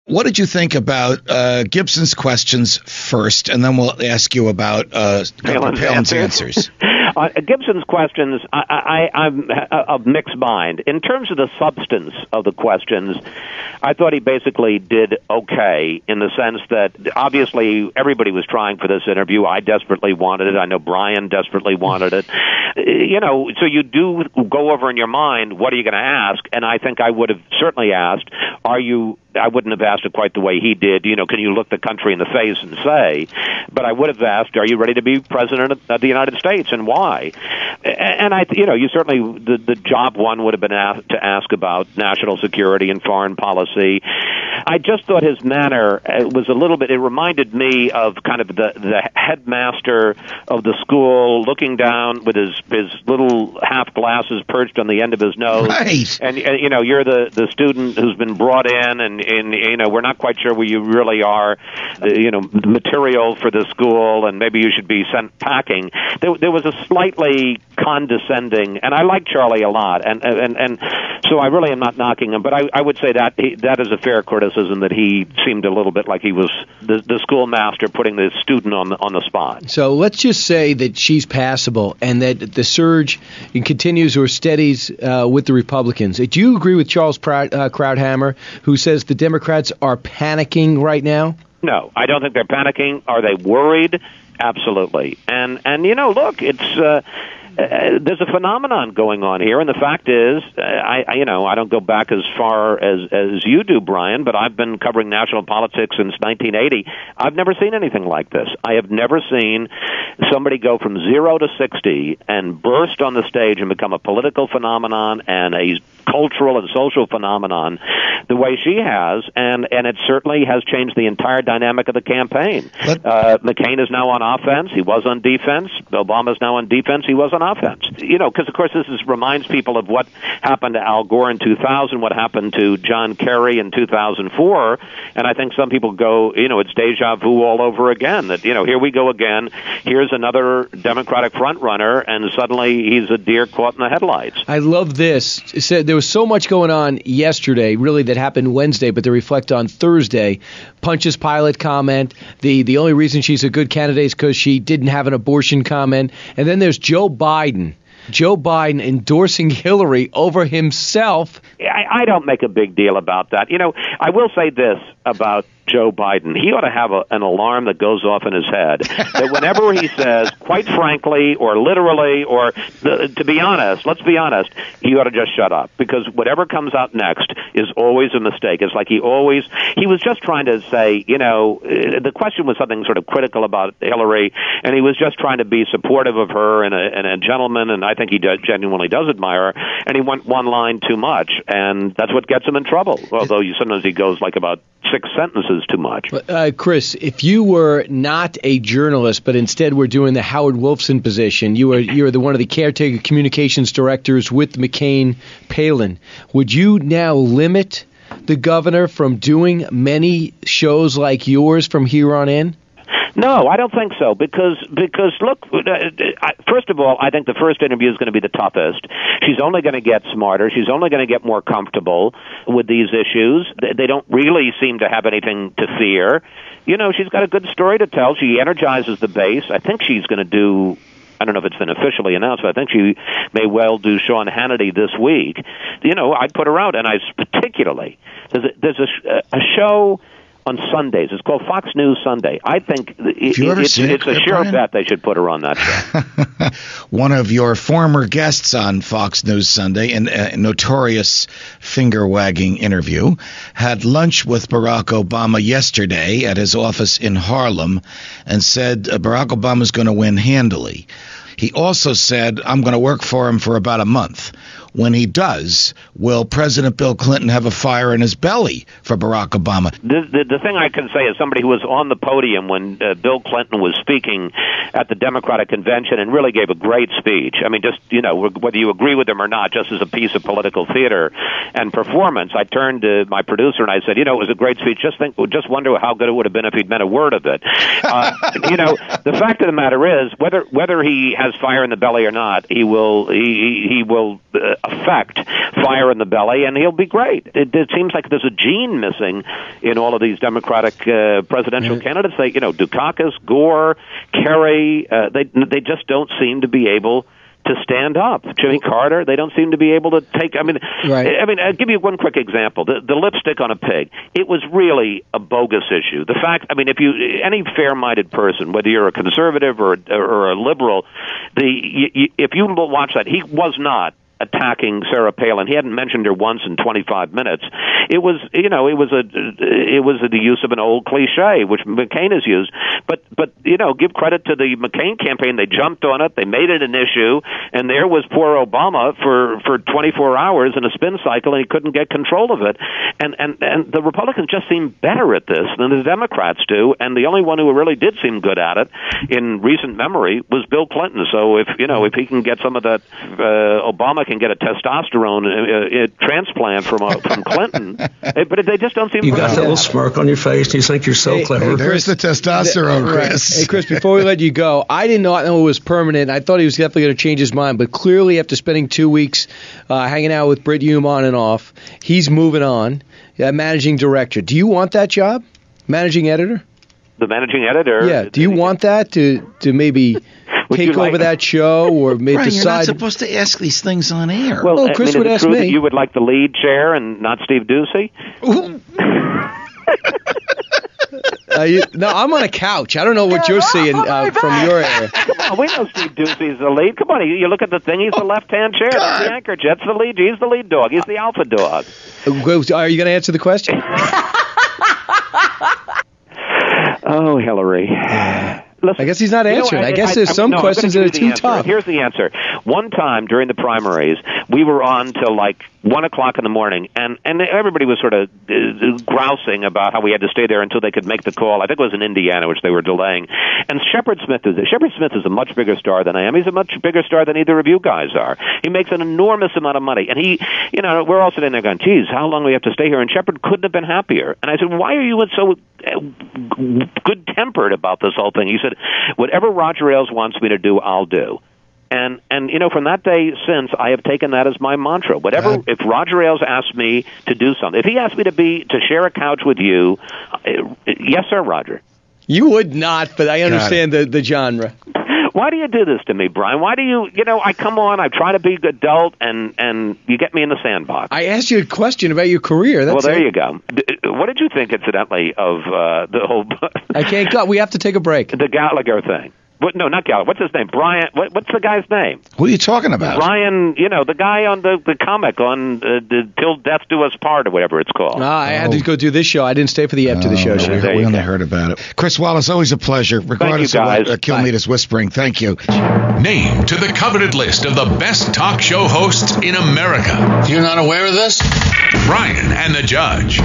What did you think about Gibson's questions first, and then we'll ask you about Palin's answers? Gibson's questions, I'm of mixed mind. In terms of the substance of the questions, I thought he basically did okay in the sense that obviously everybody was trying for this interview. I desperately wanted it. I know Brian desperately wanted it. So you do go over in your mind, what are you going to ask? And I think I would have certainly asked, I wouldn't have asked it quite the way he did. Can you look the country in the face and say? But I would have asked, are you ready to be president of the United States, and why? And you certainly, the job one would have been asked to ask about national security and foreign policy. I just thought his manner was a little bit, it reminded me of kind of the headmaster of the school looking down with his little half glasses perched on the end of his nose. Right. And you're the student who's been brought in, and we're not quite sure where you really are, material for the school, and maybe you should be sent packing. There was a slightly condescending, and I like Charlie a lot, and so I really am not knocking him, but I would say that that is a fair criticism, that he seemed a little bit like he was the schoolmaster putting the student on the spot. So let's just say that she's passable, and that the surge continues or steadies with the Republicans. Do you agree with Charles Krauthammer, who says the Democrats are panicking right now? No, I don't think they're panicking. Are they worried? Absolutely. And look, it's there's a phenomenon going on here, and the fact is, I don't go back as far as you do, Brian, but I've been covering national politics since 1980. I've never seen anything like this. I have never seen somebody go from 0 to 60 and burst on the stage and become a political phenomenon and a cultural and social phenomenon the way she has, and it certainly has changed the entire dynamic of the campaign. McCain is now on offense. He was on defense. Obama's now on defense. He was on offense. Because, of course, this reminds people of what happened to Al Gore in 2000, what happened to John Kerry in 2004, and I think some people go, it's deja vu all over again, that, here we go again. Here's another Democratic frontrunner, and suddenly he's a deer caught in the headlights. I love this. It said there was so much going on yesterday, really, that happened Wednesday, but they reflect on Thursday. Pontius Pilate comment, the only reason she's a good candidate is because she didn't have an abortion comment. And then there's Joe Biden endorsing Hillary over himself. I don't make a big deal about that. I will say this about Joe Biden. He ought to have an alarm that goes off in his head that whenever he says, quite frankly, or literally, or to be honest, let's be honest, he ought to just shut up, because whatever comes out next is always a mistake. It's like he was just trying to say, the question was something sort of critical about Hillary, and he was just trying to be supportive of her and a gentleman, and I think he genuinely does admire her, and he went one line too much, and that's what gets him in trouble, although sometimes he goes like about 6 sentences too much. Chris, if you were not a journalist, but instead were doing the Howard Wolfson position, you're one of the caretaker communications directors with McCain Palin, would you now limit the governor from doing many shows like yours from here on in? No, I don't think so, because look, first of all, I think the first interview is going to be the toughest. She's only going to get smarter. She's only going to get more comfortable with these issues. They don't really seem to have anything to fear. She's got a good story to tell. She energizes the base. I think she's going to do, I don't know if it's been officially announced, but I think she may well do Sean Hannity this week. I'd put her out, and particularly, there's a show on Sundays. It's called Fox News Sunday. I think it's a sure bet they should put her on that show. One of your former guests on Fox News Sunday, in a notorious finger-wagging interview, had lunch with Barack Obama yesterday at his office in Harlem and said Barack Obama's going to win handily. He also said, I'm going to work for him for about a month. When he does, will President Bill Clinton have a fire in his belly for Barack Obama? The thing I can say is somebody who was on the podium when Bill Clinton was speaking at the Democratic convention and really gave a great speech. I mean, just, whether you agree with him or not, just as a piece of political theater and performance, I turned to my producer and I said, it was a great speech. Just wonder how good it would have been if he'd meant a word of it. The fact of the matter is, whether he has fire in the belly or not, he will affect fire in the belly, and he'll be great. It seems like there's a gene missing in all of these Democratic presidential candidates. Dukakis, Gore, Kerry, they just don't seem to be able to stand up. Jimmy Carter, they don't seem to be able to take. I'll give you one quick example. The lipstick on a pig. It was really a bogus issue. The fact, if any fair-minded person, whether you're a conservative or a liberal, if you watch that, he was not attacking Sarah Palin. He hadn't mentioned her once in 25 minutes. It was the use of an old cliche, which McCain has used. But give credit to the McCain campaign. They jumped on it. They made it an issue. And there was poor Obama for 24 hours in a spin cycle, and he couldn't get control of it. And the Republicans just seem better at this than the Democrats do. And the only one who really did seem good at it in recent memory was Bill Clinton. So if he can get some of that, Obama can get a testosterone transplant from Clinton, but they just don't seem. You got that little smirk on your face, and you think you're so clever. Hey, there's the testosterone, Chris. Hey, Chris, before we let you go, I did not know it was permanent. I thought he was definitely going to change his mind, but clearly after spending 2 weeks hanging out with Brit Hume on and off, he's moving on. Managing director. Do you want that job? Managing editor? The managing editor? Yeah. Do you want that to maybe take over that show or maybe Brian, decide? You're not supposed to ask these things on air. Well, Chris would ask me. That you would like the lead chair and not Steve Ducey? No, I'm on a couch. I don't know what you're seeing from your area. Come on, we know Steve Ducey's the lead. Come on, you look at the thing. He's the left-hand chair. That's the anchor. Jet's the lead. He's the lead dog. He's the alpha dog. Are you going to answer the question? Oh, Hillary. Listen, I guess he's not answering. I guess there's some questions that are too tough. Here's the answer. One time during the primaries, we were on till like 1 o'clock in the morning, and everybody was sort of grousing about how we had to stay there until they could make the call. I think it was in Indiana, which they were delaying. And Shepard Smith is a much bigger star than I am. He's a much bigger star than either of you guys are. He makes an enormous amount of money, and we're all sitting there going, "Geez, how long do we have to stay here?" And Shepard couldn't have been happier. And I said, "Why are you so good-tempered about this whole thing?" He said, "Whatever Roger Ailes wants me to do, I'll do." And from that day since, I have taken that as my mantra. Whatever, if Roger Ailes asks me to do something, if he asked me to share a couch with you, yes, sir, Roger. You would not, but I understand the genre. Why do you do this to me, Brian? Why do you I come on, I try to be adult, and you get me in the sandbox. I asked you a question about your career. Well, there you go. What did you think, incidentally, of the whole... I can't go. We have to take a break. The Gallagher thing. No, not Gallagher. What's his name? Brian. What's the guy's name? What are you talking about? Brian, the guy on the comic on Till Death Do Us Part or whatever it's called. I had to go do this show. I didn't stay for the after the show. We only heard about it. Chris Wallace, always a pleasure. Regardless of what Kilmeada's whispering. Thank you. Named to the coveted list of the best talk show hosts in America. You're not aware of this? Brian and the Judge.